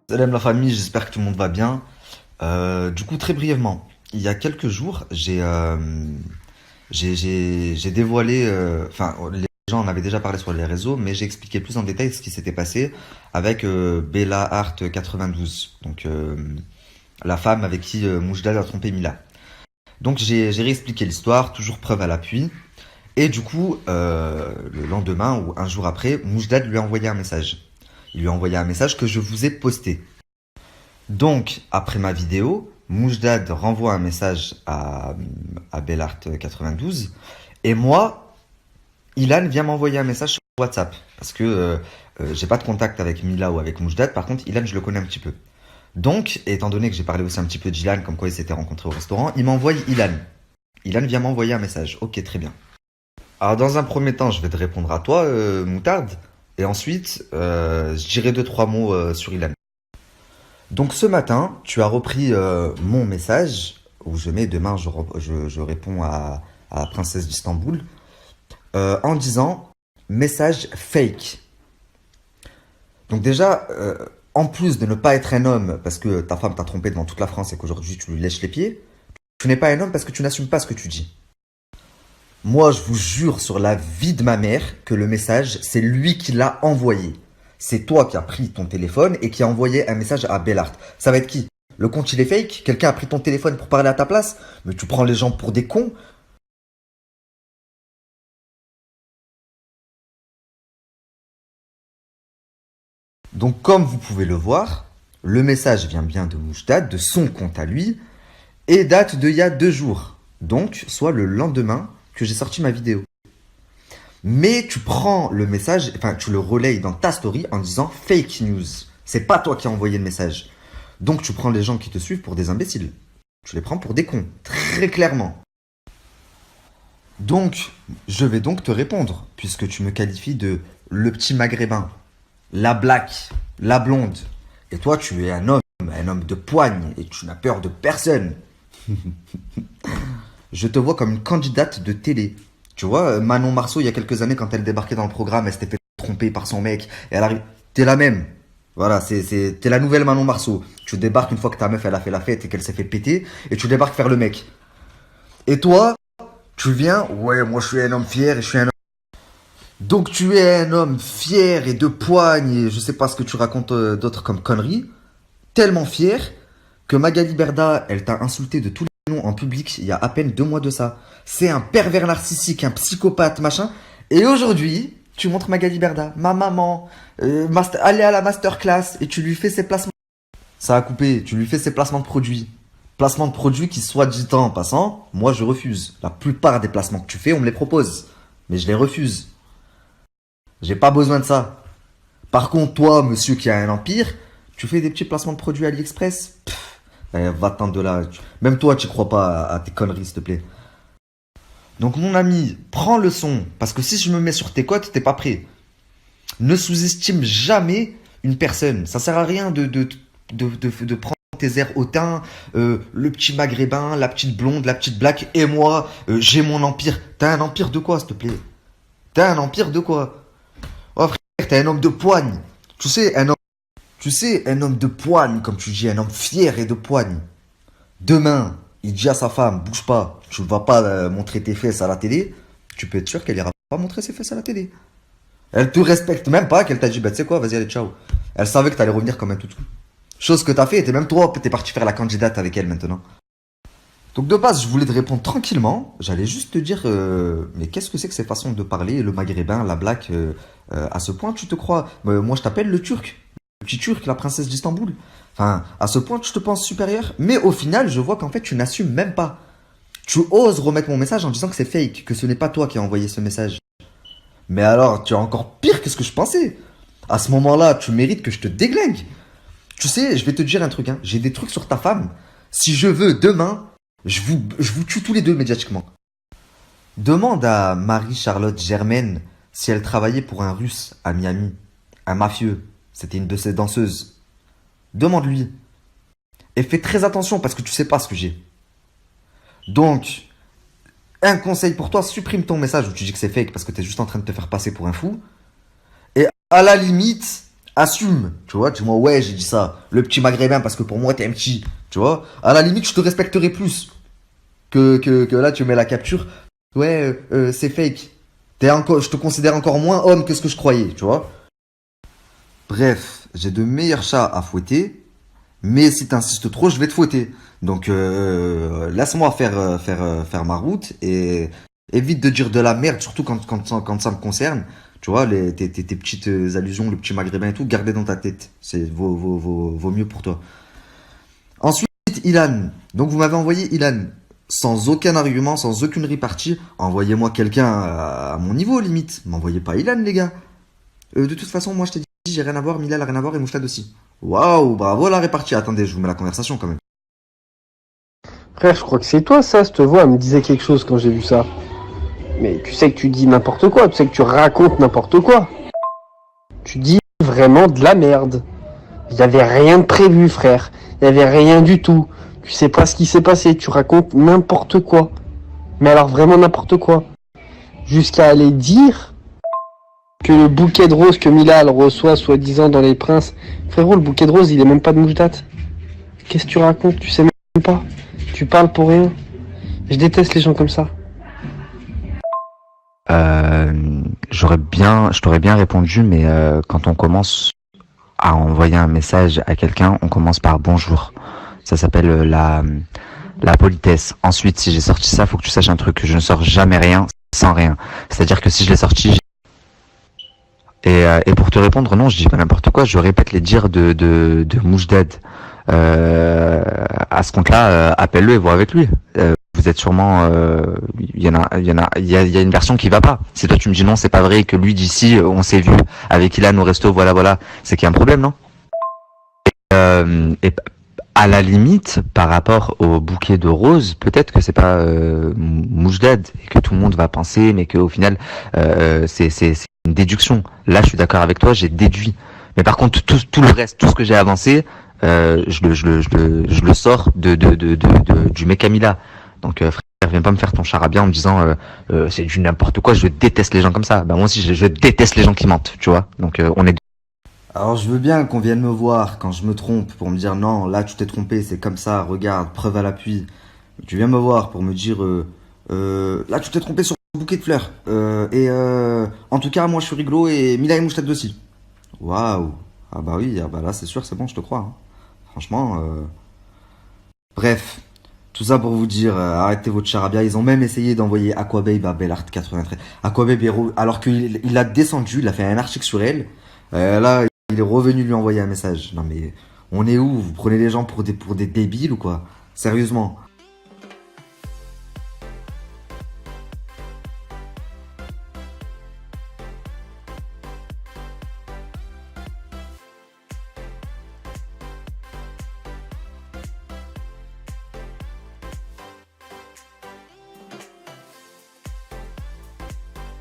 Salam la famille, j'espère que tout le monde va bien. Du coup, très brièvement, il y a quelques jours, j'ai dévoilé, enfin, les gens en avaient déjà parlé sur les réseaux, mais j'ai expliqué plus en détail ce qui s'était passé avec Bella Art 92, donc la femme avec qui Moujdad a trompé Mila. Donc j'ai réexpliqué l'histoire, toujours preuve à l'appui. Et du coup, le lendemain ou un jour après, Moujdad lui a envoyé un message. Il lui a envoyé un message que je vous ai posté. Donc, après ma vidéo, Moujdad renvoie un message à Bellart92. Et moi, Ilan vient m'envoyer un message sur WhatsApp. Parce que j'ai pas de contact avec Mila ou avec Moujdad. Par contre, Ilan, je le connais un petit peu. Donc, étant donné que j'ai parlé aussi un petit peu d'Ilan, comme quoi ils s'étaient rencontrés au restaurant, il m'envoie Ilan. Ilan vient m'envoyer un message. Ok, très bien. Alors, dans un premier temps, je vais te répondre à toi, Moutarde. Et ensuite, je dirai deux, trois mots sur Ilan. Donc ce matin, tu as repris mon message où je mets demain, je réponds à la princesse d'Istanbul en disant message fake. Donc déjà, en plus de ne pas être un homme parce que ta femme t'a trompé devant toute la France et qu'aujourd'hui tu lui lèches les pieds, tu n'es pas un homme parce que tu n'assumes pas ce que tu dis. Moi, je vous jure sur la vie de ma mère que le message, c'est lui qui l'a envoyé. C'est toi qui as pris ton téléphone et qui a envoyé un message à Bellart. Ça va être qui? Le compte il est fake? Quelqu'un a pris ton téléphone pour parler à ta place? Mais tu prends les gens pour des cons? Donc comme vous pouvez le voir, le message vient bien de Moujdad, de son compte à lui, et date d'il y a 2 jours. Donc, soit le lendemain que j'ai sorti ma vidéo. Mais tu prends le message, enfin tu le relayes dans ta story en disant fake news. C'est pas toi qui as envoyé le message. Donc tu prends les gens qui te suivent pour des imbéciles. Tu les prends pour des cons, très clairement. Donc, je vais donc te répondre, puisque tu me qualifies de le petit maghrébin, la black, la blonde. Et toi, tu es un homme de poigne, et tu n'as peur de personne. Je te vois comme une candidate de télé. Tu vois, Manon Marceau, il y a quelques années, quand elle débarquait dans le programme, elle s'était fait tromper par son mec. Et elle arrive. T'es la même. Voilà, t'es la nouvelle Manon Marceau. Tu débarques une fois que ta meuf, elle a fait la fête et qu'elle s'est fait péter. Et tu débarques faire le mec. Et toi, tu viens. Ouais, moi, je suis un homme fier et je suis un homme. Donc, tu es un homme fier et de poigne et je sais pas ce que tu racontes d'autre comme conneries. Tellement fier que Magali Berda, elle t'a insulté de tous les noms en public il y a à peine 2 mois de ça. C'est un pervers narcissique, un psychopathe, machin. Et aujourd'hui, tu montres Magali Berda, ma maman, aller à la masterclass et tu lui fais ses placements. Ça a coupé, tu lui fais ses placements de produits. Placements de produits qui, soit dit en passant, moi je refuse. La plupart des placements que tu fais, on me les propose. Mais je les refuse. J'ai pas besoin de ça. Par contre, toi, monsieur qui a un empire, tu fais des petits placements de produits AliExpress. Va-t'en de là. Même toi, tu crois pas à tes conneries, s'il te plaît. Donc, mon ami, prends le son. Parce que si je me mets sur tes côtes, t'es pas prêt. Ne sous-estime jamais une personne. Ça sert à rien de prendre tes airs hautains, le petit maghrébin, la petite blonde, la petite black, et moi, j'ai mon empire. T'as un empire de quoi, s'il te plaît? T'as un empire de quoi? Oh frère, t'es un homme de poigne. Tu sais, un homme de poigne, comme tu dis, un homme fier et de poigne. Demain, il dit à sa femme, bouge pas, tu ne vas pas montrer tes fesses à la télé. Tu peux être sûr qu'elle ira pas montrer ses fesses à la télé. Elle te respecte même pas, qu'elle t'a dit, bah tu sais quoi, vas-y, allez, ciao. Elle savait que t'allais revenir comme un toutou. Chose que t'as fait, et même toi, t'es parti faire la candidate avec elle maintenant. Donc de base, je voulais te répondre tranquillement. J'allais juste te dire, mais qu'est-ce que c'est que ces façons de parler, le maghrébin, la black, à ce point tu te crois? Moi, je t'appelle le turc, le petit turc, la princesse d'Istanbul. Enfin, à ce point tu te penses supérieur. Mais au final, je vois qu'en fait, tu n'assumes même pas. Tu oses remettre mon message en disant que c'est fake, que ce n'est pas toi qui as envoyé ce message. Mais alors, tu es encore pire que ce que je pensais. À ce moment-là, tu mérites que je te déglingue. Tu sais, je vais te dire un truc, hein. J'ai des trucs sur ta femme. Si je veux, demain, je vous tue tous les deux médiatiquement. Demande à Marie-Charlotte Germaine si elle travaillait pour un Russe à Miami. Un mafieux. C'était une de ses danseuses. Demande-lui. Et fais très attention parce que tu sais pas ce que j'ai. Donc, un conseil pour toi, supprime ton message où tu dis que c'est fake parce que tu es juste en train de te faire passer pour un fou. Et assume, tu vois, dis-moi, ouais, j'ai dit ça, le petit maghrébin, parce que pour moi, t'es un petit, tu vois. À la limite, je te respecterai plus que là, tu mets la capture. Ouais, c'est fake. Je te considère encore moins homme que ce que je croyais, tu vois. Bref, j'ai de meilleurs chats à fouetter, mais si t'insistes trop, je vais te fouetter. Donc, laisse-moi faire ma route et évite de dire de la merde, surtout quand ça me concerne. Tu vois, tes petites allusions, le petit maghrébin et tout, gardez dans ta tête. Vaut mieux pour toi. Ensuite, Ilan. Donc, vous m'avez envoyé Ilan. Sans aucun argument, sans aucune répartie. Envoyez-moi quelqu'un à mon niveau, limite. M'envoyez pas Ilan, les gars. De toute façon, moi, je t'ai dit, j'ai rien à voir, Mila, elle a rien à voir et Mouchtad aussi. Waouh, bravo la répartie. Attendez, je vous mets la conversation quand même. Frère, je crois que c'est toi, ça, cette voix, elle me disait quelque chose quand j'ai vu ça. Mais tu sais que tu dis n'importe quoi, tu sais que tu racontes n'importe quoi. Tu dis vraiment de la merde. Il n'y avait rien de prévu, frère. Il n'y avait rien du tout. Tu sais pas ce qui s'est passé, tu racontes n'importe quoi. Mais alors vraiment n'importe quoi. Jusqu'à aller dire que le bouquet de roses que Mila elle reçoit soi-disant dans Les Princes. Frérot, le bouquet de roses, il est même pas de mouche date. Qu'est-ce que tu racontes? Tu sais même pas. Tu parles pour rien. Je déteste les gens comme ça. Je t'aurais bien répondu, mais quand on commence à envoyer un message à quelqu'un, on commence par bonjour. Ça s'appelle la politesse. Ensuite, si j'ai sorti ça, faut que tu saches un truc, que je ne sors jamais rien sans rien. C'est-à-dire que si je l'ai sorti, et pour te répondre, non, je dis pas n'importe quoi, je répète les dires de Moujdad. À ce compte-là, appelle-le et vois avec lui. Vous êtes sûrement, il y a une version qui va pas. Si toi tu me dis non, c'est pas vrai, et que lui d'ici, on s'est vu avec Ilan au resto, voilà, c'est qu'il y a un problème, non? Et à la limite, par rapport au bouquet de roses, peut-être que c'est pas Moujdad et que tout le monde va penser, mais qu'au final, c'est une déduction. Là, je suis d'accord avec toi, j'ai déduit. Mais par contre, tout le reste, tout ce que j'ai avancé, je le sors du mec Camilla. Donc, frère, viens pas me faire ton charabia en me disant c'est du n'importe quoi. Je déteste les gens comme ça. Bah moi aussi, je déteste les gens qui mentent, tu vois. Donc, on est. Alors, je veux bien qu'on vienne me voir quand je me trompe pour me dire non, là, tu t'es trompé, c'est comme ça, regarde, preuve à l'appui. Tu viens me voir pour me dire là, tu t'es trompé sur le bouquet de fleurs. En tout cas, moi, je suis rigolo et Mila et Mouchtad aussi. Waouh. Ah bah oui, ah bah là, c'est sûr, c'est bon, je te crois, hein. Franchement, bref, tout ça pour vous dire, arrêtez votre charabia. Ils ont même essayé d'envoyer Aquababe à Bellart 93. Aquababe, alors qu'il a descendu, il a fait un article sur elle. Là, il est revenu lui envoyer un message. Non mais, on est où? Vous prenez les gens pour des débiles ou quoi? Sérieusement.